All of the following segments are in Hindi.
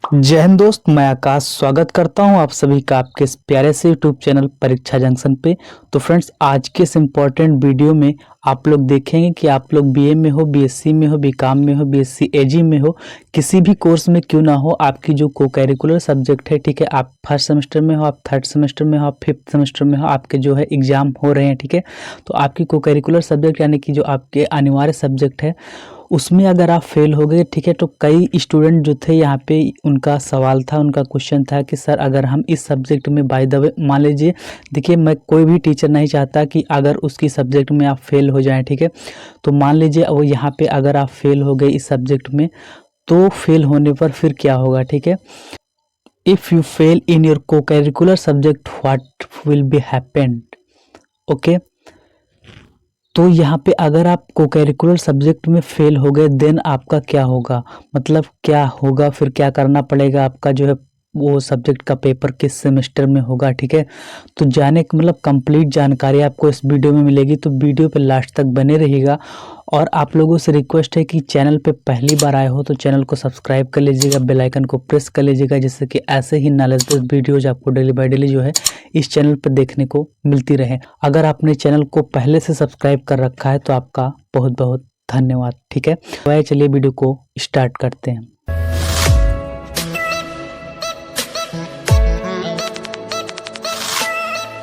जय हिंद दोस्त, मैं आकाश स्वागत करता हूं आप सभी का आपके इस प्यारे से यूट्यूब चैनल परीक्षा जंक्शन पे। तो फ्रेंड्स, आज के इस इम्पोर्टेंट वीडियो में आप लोग देखेंगे कि आप लोग बीए में हो, बीएससी में हो, बीकॉम में हो, बीएससी एजी में हो, किसी भी कोर्स में क्यों ना हो, आपकी जो को करिकुलर सब्जेक्ट है, ठीक है, आप फर्स्ट सेमेस्टर में हो, आप थर्ड सेमेस्टर में हो, आप फिफ्थ सेमेस्टर में हो, आपके जो है एग्जाम हो रहे हैं, ठीक है। तो आपकी को करिकुलर सब्जेक्ट यानी कि जो आपके अनिवार्य सब्जेक्ट है उसमें अगर आप फेल हो गए, ठीक है, तो कई स्टूडेंट जो थे यहाँ पे उनका सवाल था, उनका क्वेश्चन था कि सर अगर हम इस सब्जेक्ट में बाय द वे मान लीजिए, देखिए मैं कोई भी टीचर नहीं चाहता कि अगर उसकी सब्जेक्ट में आप फेल हो जाएं, ठीक है। तो मान लीजिए वो यहाँ पे अगर आप फेल हो गए इस सब्जेक्ट में, तो फेल होने पर फिर क्या होगा, ठीक है। If you fail in your co curricular subject what will be happened, okay. तो यहाँ पे अगर आप को करिकुलर सब्जेक्ट में फेल हो गए देन आपका क्या होगा, मतलब क्या होगा, फिर क्या करना पड़ेगा, आपका जो है वो सब्जेक्ट का पेपर किस सेमेस्टर में होगा, ठीक है। तो जाने की मतलब कंप्लीट जानकारी आपको इस वीडियो में मिलेगी, तो वीडियो पे लास्ट तक बने रहिएगा। और आप लोगों से रिक्वेस्ट है कि चैनल पे पहली बार आए हो तो चैनल को सब्सक्राइब कर लीजिएगा, बेल आइकन को प्रेस कर लीजिएगा, जिससे कि ऐसे ही नॉलेजेबल वीडियोज आपको डेली बाय डेली जो है इस चैनल पर देखने को मिलती रहे। अगर आपने चैनल को पहले से सब्सक्राइब कर रखा है तो आपका बहुत बहुत धन्यवाद, ठीक है। तो चलिए वीडियो को स्टार्ट करते हैं।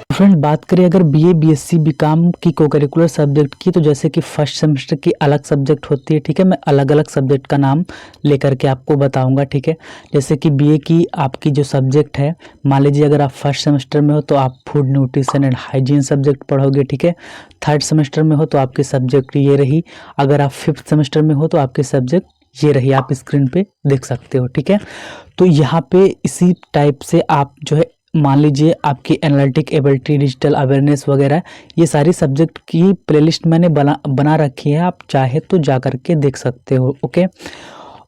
फ्रेंड, बात करें अगर बीए बीएससी बीकॉम की को करिकुलर सब्जेक्ट की, तो जैसे कि फर्स्ट सेमेस्टर की अलग सब्जेक्ट होती है, ठीक है। मैं अलग अलग सब्जेक्ट का नाम लेकर के आपको बताऊंगा, ठीक है। जैसे कि बीए की आपकी जो सब्जेक्ट है, मान लीजिए अगर आप फर्स्ट सेमेस्टर में हो तो आप food nutrition and hygiene subject पढ़ोगे, ठीक है। थर्ड सेमेस्टर में हो तो आपकी सब्जेक्ट ये रही। अगर आप फिफ्थ सेमेस्टर में हो तो आपकी सब्जेक्ट ये रही, आप स्क्रीन पे देख सकते हो, ठीक है। तो यहाँ पे इसी टाइप से आप जो है मान लीजिए आपकी एनालिटिक एबिलिटी, डिजिटल अवेयरनेस वगैरह, ये सारी सब्जेक्ट की प्लेलिस्ट मैंने बना रखी है, आप चाहे तो जा करके देख सकते हो, ओके।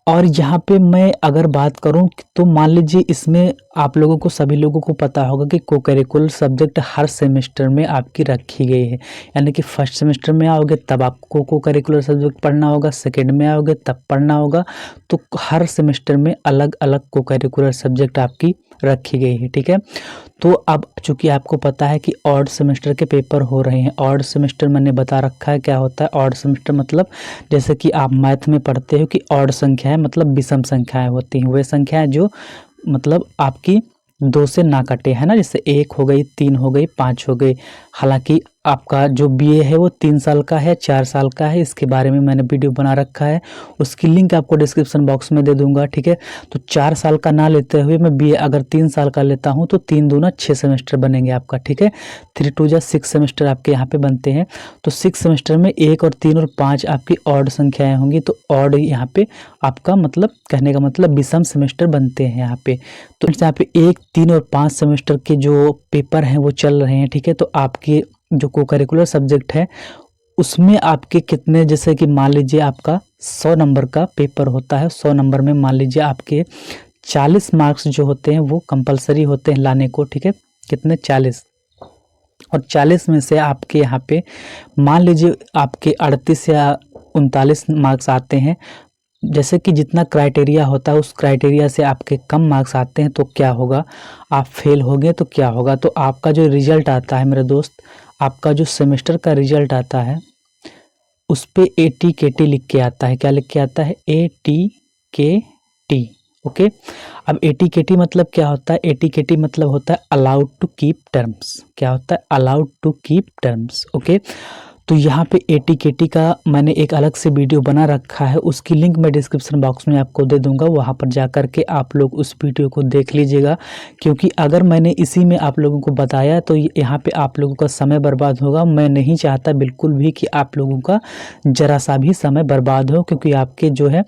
और यहाँ पे मैं अगर बात करूँ तो मान लीजिए इसमें आप लोगों को, सभी लोगों को पता होगा कि को करिकुलर सब्जेक्ट हर सेमेस्टर में आपकी रखी गई है। यानी कि फर्स्ट सेमेस्टर में आओगे तब आपको को करिकुलर सब्जेक्ट पढ़ना होगा, सेकेंड में आओगे तब पढ़ना होगा। तो हर सेमेस्टर में अलग अलग को करिकुलर सब्जेक्ट आपकी रखी गई है, ठीक है। तो अब चूंकि आपको पता है कि ऑड सेमेस्टर के पेपर हो रहे हैं, ऑड सेमेस्टर मैंने बता रखा है क्या होता है ऑड सेमेस्टर, मतलब जैसे कि आप मैथ में पढ़ते हो कि ऑड संख्याएं मतलब विषम संख्याएं होती हैं, वे संख्याएं जो मतलब आपकी दो से ना कटे, है ना। जैसे एक हो गई, तीन हो गई, पाँच हो गई। हालांकि आपका जो बीए है वो 3 साल का है, 4 साल का है, इसके बारे में मैंने वीडियो बना रखा है, उसकी लिंक आपको डिस्क्रिप्शन बॉक्स में दे दूंगा, ठीक है। तो 4 साल का ना लेते हुए मैं बीए अगर 3 साल का लेता हूँ तो 3 दूना 6 सेमेस्टर बनेंगे आपका, ठीक है। 3 2 जा 6 सेमेस्टर आपके यहाँ पे बनते हैं। तो 6 सेमेस्टर में 1 और 3 और 5 आपकी ऑड संख्याएं होंगी, तो ऑड यहाँ पे आपका मतलब कहने का मतलब विषम सेमेस्टर बनते हैं यहाँ पे। तो यहाँ पे 1, 3 और 5 सेमेस्टर के जो पेपर हैं वो चल रहे हैं, ठीक है। तो आपके जो को करिकुलर सब्जेक्ट है उसमें आपके कितने, जैसे कि मान लीजिए आपका 100 नंबर का पेपर होता है, 100 नंबर में मान लीजिए आपके 40 मार्क्स जो होते हैं वो कंपलसरी होते हैं लाने को, ठीक है। कितने, 40। और 40 में से आपके यहाँ पे मान लीजिए आपके 38 या 39 मार्क्स आते हैं, जैसे कि जितना क्राइटेरिया होता है उस क्राइटेरिया से आपके कम मार्क्स आते हैं, तो क्या होगा, आप फेल हो गए तो क्या होगा। तो आपका जो रिजल्ट आता है मेरे दोस्त, आपका जो सेमेस्टर का रिजल्ट आता है उस पे ATKT लिख के आता है। क्या लिख के आता है, ATKT, ओके। अब ATKT मतलब क्या होता है, ATKT मतलब होता है अलाउड टू कीप टर्म्स। क्या होता है, allowed to keep terms, okay. तो यहाँ पे ATKT का मैंने एक अलग से वीडियो बना रखा है, उसकी लिंक मैं डिस्क्रिप्शन बॉक्स में आपको दे दूंगा, वहाँ पर जा कर के आप लोग उस वीडियो को देख लीजिएगा। क्योंकि अगर मैंने इसी में आप लोगों को बताया तो यहाँ पे आप लोगों का समय बर्बाद होगा। मैं नहीं चाहता बिल्कुल भी कि आप लोगों का ज़रा सा भी समय बर्बाद हो, क्योंकि आपके जो है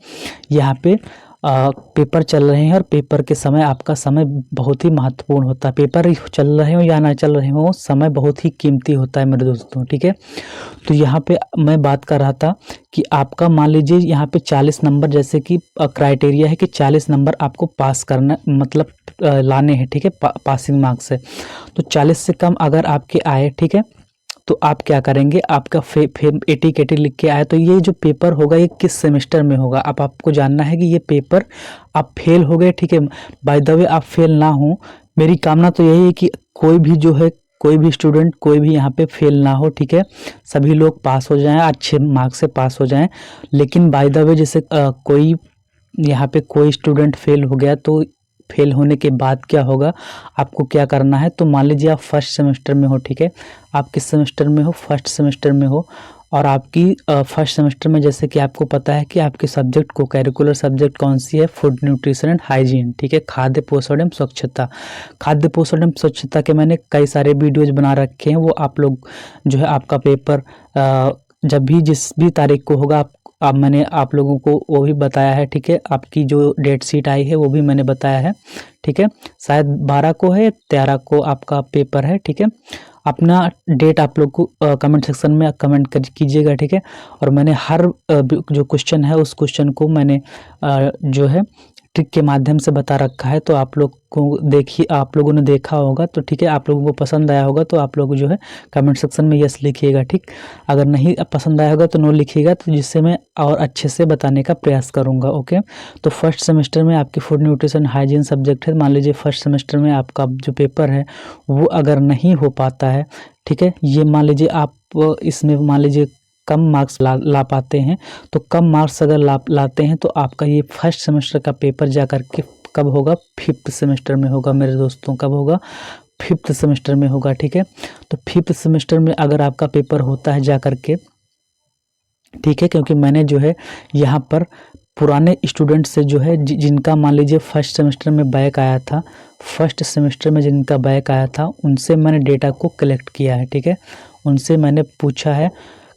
यहाँ पे पेपर चल रहे हैं और पेपर के समय आपका समय बहुत ही महत्वपूर्ण होता है। पेपर चल रहे हो या ना चल रहे हो, समय बहुत ही कीमती होता है मेरे दोस्तों, ठीक है। तो यहाँ पे मैं बात कर रहा था कि आपका मान लीजिए यहाँ पे 40 नंबर, जैसे कि क्राइटेरिया है कि 40 नंबर आपको पास करना मतलब लाने हैं, ठीक है, पासिंग मार्क्स है। तो 40 से कम अगर आपके आए, ठीक है, तो आप क्या करेंगे, आपका एटी केटी लिख के आया तो ये जो पेपर होगा ये किस सेमेस्टर में होगा, अब आपको जानना है कि ये पेपर आप फेल हो गए, ठीक है। बाय द वे आप फेल ना हो, मेरी कामना तो यही है कि कोई भी जो है, कोई भी स्टूडेंट कोई भी यहाँ पे फेल ना हो, ठीक है। सभी लोग पास हो जाएं, अच्छे मार्क्स से पास हो जाएं। लेकिन बाय द वे जैसे कोई यहाँ पे कोई स्टूडेंट फेल हो गया तो फेल होने के बाद क्या होगा, आपको क्या करना है। तो मान लीजिए आप फर्स्ट सेमेस्टर में हो, ठीक है। आप किस सेमेस्टर में हो, फर्स्ट सेमेस्टर में हो। और आपकी फर्स्ट सेमेस्टर में जैसे कि आपको पता है कि आपके सब्जेक्ट को करिकुलर सब्जेक्ट कौन सी है, फूड न्यूट्रिशन एंड हाइजीन, ठीक है। खाद्य पोषण एवं स्वच्छता। खाद्य पोषण एवं स्वच्छता के मैंने कई सारे वीडियोज बना रखे हैं, वो आप लोग जो है आपका पेपर जब भी जिस भी तारीख को होगा अब मैंने आप लोगों को वो भी बताया है, ठीक है। आपकी जो डेट शीट आई है वो भी मैंने बताया है, ठीक है। शायद 12 को है, 13 को आपका पेपर है, ठीक है। अपना डेट आप लोग को कमेंट सेक्शन में कमेंट कर कीजिएगा, ठीक है। और मैंने हर जो क्वेश्चन है उस क्वेश्चन को मैंने जो है ट्रिक के माध्यम से बता रखा है, तो आप लोग को देखिए, आप लोगों ने देखा होगा तो ठीक है, आप लोगों को पसंद आया होगा तो आप लोग जो है कमेंट सेक्शन में यस लिखिएगा, ठीक। अगर नहीं पसंद आया होगा तो नो लिखिएगा, तो जिससे मैं और अच्छे से बताने का प्रयास करूंगा, ओके। तो फर्स्ट सेमेस्टर में आपकी फूड न्यूट्रिशन हाइजीन सब्जेक्ट है। मान लीजिए फर्स्ट सेमेस्टर में आपका जो पेपर है वो अगर नहीं हो पाता है, ठीक है, ये मान लीजिए आप इसमें मान लीजिए कम मार्क्स ला पाते हैं, तो कम मार्क्स अगर लाते हैं तो आपका ये फर्स्ट सेमेस्टर का पेपर जा कर के कब होगा, फिफ्थ सेमेस्टर में होगा मेरे दोस्तों। कब होगा, फिफ्थ सेमेस्टर में होगा, ठीक है। तो फिफ्थ सेमेस्टर में अगर आपका पेपर होता है जा कर के, ठीक है, क्योंकि मैंने जो है यहाँ पर पुराने स्टूडेंट से जो है जिनका मान लीजिए फर्स्ट सेमेस्टर में बैक आया था, फर्स्ट सेमेस्टर में जिनका बैक आया था उनसे मैंने डेटा को कलेक्ट किया है, ठीक है। उनसे मैंने पूछा है,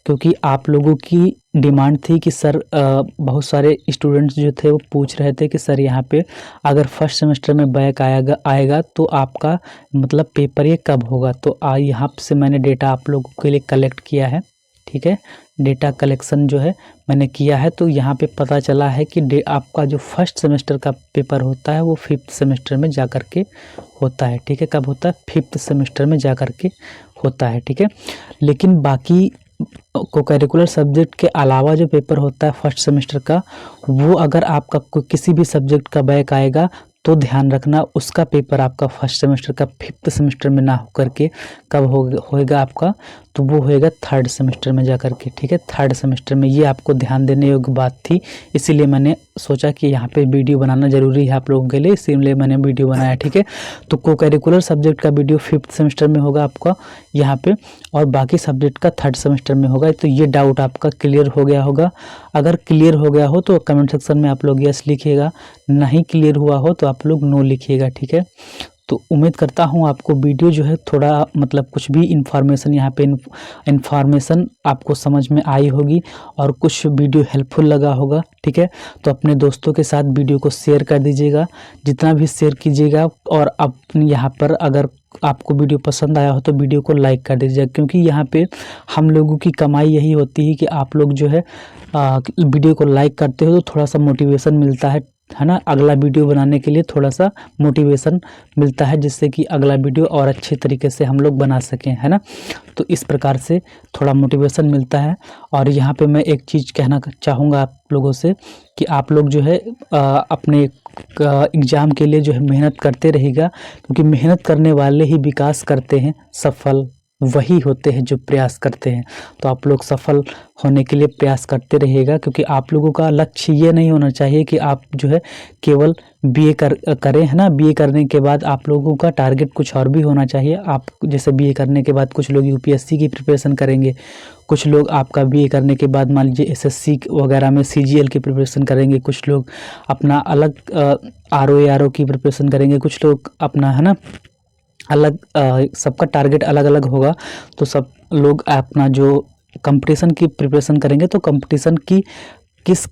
क्योंकि आप लोगों की डिमांड थी कि सर बहुत सारे स्टूडेंट्स जो थे वो पूछ रहे थे कि सर यहाँ पे अगर फर्स्ट सेमेस्टर में बैक आएगा तो आपका मतलब पेपर ये कब होगा। तो यहाँ से मैंने डेटा आप लोगों के लिए कलेक्ट किया है, ठीक है। डेटा कलेक्शन जो है मैंने किया है, तो यहाँ पे पता चला है कि आपका जो फर्स्ट सेमेस्टर का पेपर होता है वो फिफ्थ सेमेस्टर में जा कर के होता है, ठीक है। कब होता है, फिफ्थ सेमेस्टर में जा कर के होता है, ठीक है। लेकिन बाकी को करिकुलर सब्जेक्ट के अलावा जो पेपर होता है फर्स्ट सेमेस्टर का, वो अगर आपका किसी भी सब्जेक्ट का बैक आएगा तो ध्यान रखना उसका पेपर आपका फर्स्ट सेमेस्टर का फिफ्थ सेमेस्टर में ना होकर के कब होएगा आपका, तो वो होएगा थर्ड सेमेस्टर में जाकर के, ठीक है। थर्ड सेमेस्टर में, ये आपको ध्यान देने योग्य बात थी, इसीलिए मैंने सोचा कि यहाँ पे वीडियो बनाना जरूरी है आप लोगों के लिए, इसीलिए मैंने वीडियो बनाया, ठीक है। तो को करिकुलर सब्जेक्ट का वीडियो फिफ्थ सेमेस्टर में होगा आपका यहाँ पे, और बाकी सब्जेक्ट का थर्ड सेमेस्टर में होगा। तो ये डाउट आपका क्लियर हो गया होगा। अगर क्लियर हो गया हो तो कमेंट सेक्शन में आप लोग यस लिखिएगा, नहीं क्लियर हुआ हो तो आप लोग नो लिखिएगा, ठीक है। तो उम्मीद करता हूँ आपको वीडियो जो है थोड़ा मतलब कुछ भी इन्फॉर्मेशन यहाँ पे इन्फॉर्मेशन आपको समझ में आई होगी और कुछ वीडियो हेल्पफुल लगा होगा, ठीक है। तो अपने दोस्तों के साथ वीडियो को शेयर कर दीजिएगा, जितना भी शेयर कीजिएगा। और अपने यहाँ पर अगर आपको वीडियो पसंद आया हो तो वीडियो को लाइक कर दीजिएगा, क्योंकि यहाँ पे हम लोगों की कमाई यही होती है कि आप लोग जो है वीडियो को लाइक करते हो तो थोड़ा सा मोटिवेशन मिलता है ना, अगला वीडियो बनाने के लिए थोड़ा सा मोटिवेशन मिलता है, जिससे कि अगला वीडियो और अच्छे तरीके से हम लोग बना सकें, है ना। तो इस प्रकार से थोड़ा मोटिवेशन मिलता है। और यहाँ पे मैं एक चीज़ कहना चाहूँगा आप लोगों से कि आप लोग जो है अपने एग्ज़ाम के लिए जो है मेहनत करते रहिएगा, क्योंकि मेहनत करने वाले ही विकास करते हैं, सफल वही होते हैं जो प्रयास करते हैं। तो आप लोग सफल होने के लिए प्रयास करते रहिएगा, क्योंकि आप लोगों का लक्ष्य ये नहीं होना चाहिए कि आप जो है केवल बीए करें, है ना। बीए करने के बाद आप लोगों का टारगेट कुछ और भी होना चाहिए। आप जैसे बीए करने के बाद कुछ लोग यूपीएससी की प्रिपरेशन करेंगे, कुछ लोग आपका बीए करने के बाद मान लीजिए एसएससी वगैरह में सीजीएल की प्रिपरेशन करेंगे, कुछ लोग अपना अलग आरओ की प्रिपरेशन करेंगे, कुछ लोग अपना, है ना, अलग सबका टारगेट अलग अलग होगा। तो सब लोग अपना जो कंपटीशन की प्रिपरेशन करेंगे, तो कंपटीशन की किस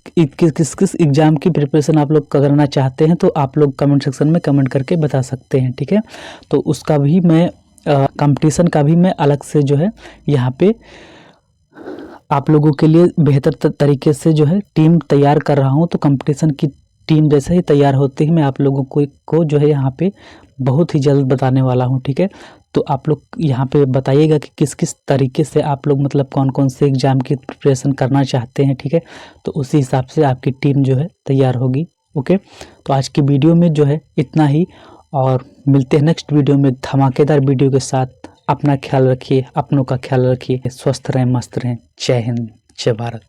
एग्ज़ाम की प्रिपरेशन आप लोग करना चाहते हैं तो आप लोग कमेंट सेक्शन में कमेंट करके बता सकते हैं, ठीक है। तो उसका भी मैं कंपटीशन का भी मैं अलग से जो है यहाँ पे आप लोगों के लिए बेहतर तरीके से जो है टीम तैयार कर रहा हूँ। तो कंपटीशन की टीम जैसे ही तैयार होती है मैं आप लोगों को जो है यहाँ पे बहुत ही जल्द बताने वाला हूँ, ठीक है। तो आप लोग यहाँ पे बताइएगा कि किस किस तरीके से आप लोग मतलब कौन कौन से एग्ज़ाम की प्रिपरेशन करना चाहते हैं, ठीक है। तो उसी हिसाब से आपकी टीम जो है तैयार होगी। ओके, तो आज की वीडियो में जो है इतना ही, और मिलते हैं नेक्स्ट वीडियो में धमाकेदार वीडियो के साथ। अपना ख्याल रखिए, अपनों का ख्याल रखिए, स्वस्थ रहें, मस्त रहें। जय हिंद, जय भारत।